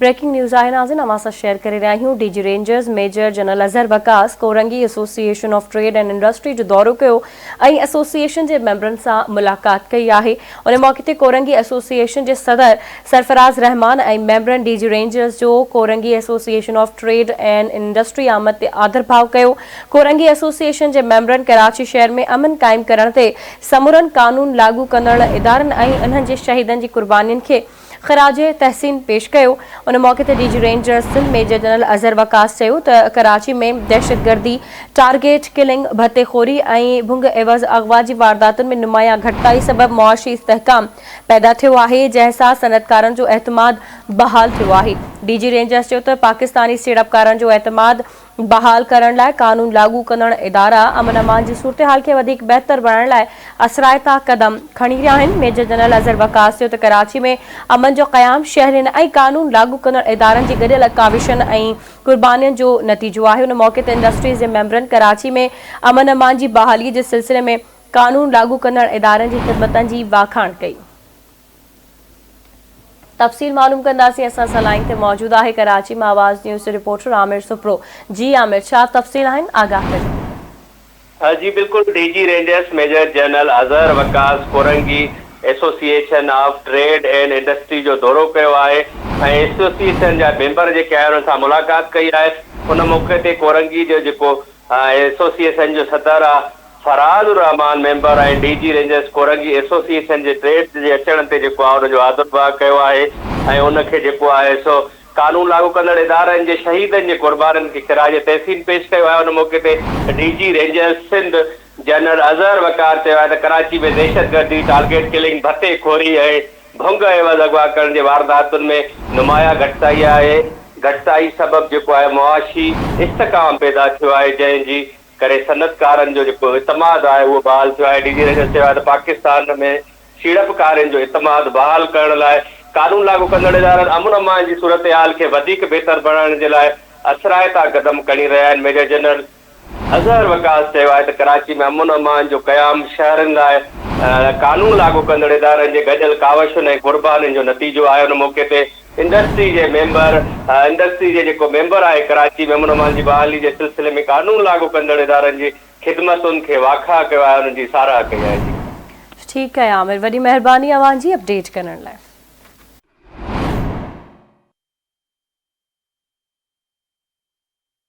Breaking news आहे नाज़िन अवां सां शेयर करे रहिया आहियूं। DG Rangers Major General Azhar Waqas Korangi Association of Trade and Industry जो दौरो कयो ऐं एसोसिएशन जे मेंबरनि सां मुलाक़ात कई आहे। उन मौके ते कोरंगी एसोसिएशन जे सदर सरफराज़ रहमान ऐं मेंबरनि डीजी रेंजर्स जो Korangi Association of Trade and industry आमद ते आदर भाव कयो। कोरंगी एसोसिएशन जे मेंबरनि कराची शहर में अमन क़ाइम करण ते समूरनि कानून लागू कंदड़ इदारनि ऐं उन्हनि जे शहीदनि जी कुर्बानियुनि खे ख़राज तहसीन पेश कयो। उन मौके ते DG Rangers Sindh Major General Azhar Waqas चयो त कराची में दहशतगर्दी, टारगेट किलिंग, भतेखोरी ऐं भुंग एवज़ अगवा जी वारदातुनि में नुमायां घटिताई सबबि मुआशी इस्तेहकाम पैदा थियो आहे, जंहिंसां सनअतकारनि जो एतमाद बहाल थियो आहे। डीजी रेंजर्स चयो त पाकिस्तानी सीड़पकारनि जो एतमाद बहाल करण लाइ कानून लागू कंदड़ इदारा अमन अमान जी सूरत हाल खे वधीक बहितर बणाइण लाइ असराइता क़दम खणी रहिया आहिनि। मेजर जनरल अज़हर वकास चयो त कराची में अमन जो क़याम शहरियुनि ऐं कानून लागू कंदड़ इदारनि जी गॾियल काविशनि ऐं कुर्बानियुनि जो नतीजो आहे। उन मौके ते इंडस्ट्रीज़ जे मेंबरनि कराची में अमन अमान जी बहाली जे सिलसिले में कानून लागू कंदड़ इदारनि जी ख़िदमतनि जी वाखाण कई। तफ़सील मालूम कंदासीं असां सां लाइन ते मौजूद आहे कराची में आवाज़ न्यूज़ रिपोर्टर आमिर सुप्रो। जी आमिर, छा तफ़सील आहिनि, आगाह कजो। जी बिल्कुल, DG Rangers Major General Azhar Waqas Korangi Association of Trade and Industry जो दौरो कयो आहे ऐं एसोसिएशन जा मेंबर जेके आहिनि उन्हनि सां मुलाक़ात कई आहे। उन मौके ते कोरंगी जो जेको एसोसिएशन जो सदर आहे फराज़ रहमान मेंबर ऐं डीजी रेंजर्स कोरंगी एसोसिएशन जे ट्रेड जे अचण ते जेको आहे उनजो आदर भाव कयो आहे ऐं उनखे जेको आहे सो कानून लागू कंदड़ इदारनि जे शहीदनि जे कुर्बाननि खे ख़िराज तहसीन पेश कयो आहे। उन मौके ते DG Rangers Sindh General Azhar Waqas चयो आहे त कराची में दहशतगर्दी, टारगेट किलिंग, भतेखोरी ऐं भुंग एवज़ अगवा करण जे वारदातुनि में नुमायां घटिताई आहे। घटिताई सबबि जेको आहे मुआशी इस्तेहकाम पैदा थियो आहे, जंहिंजी करे सनअतकारनि जो जेको इतमाद आहे उहो बहाल थियो आहे। डीजी रेंजर्स चयो आहे त पाकिस्तान में सीड़पकारनि जो इतमाद बहाल करण लाइ कानून लागू कंदड़ इदारनि अमन अमान जी सूरत हाल खे वधीक बहितर बणाइण जे लाइ असराइता क़दम खणी रहिया आहिनि। मेजर जनरल अज़हर वकास चयो आहे त कराची में अमन अमान जो क़याम शहरनि लाइ कानून लागू कंदड़ इदारनि जे गॾियल काविशुनि ऐं कुर्बानियुनि जो नतीजो आहे। उन मौके ते इंडस्ट्री जे जेको मेंबर आहे कराची में अमन अमान जी बहाली जे सिलसिले में कानून लागू कंदड़ इदारनि जी ख़िदमतुनि खे वाखा कयो आहे, उन्हनि जी साराह कई आहे। ठीकु आहे आमिर, वॾी महिरबानी अवां जी अपडेट करण लाइ।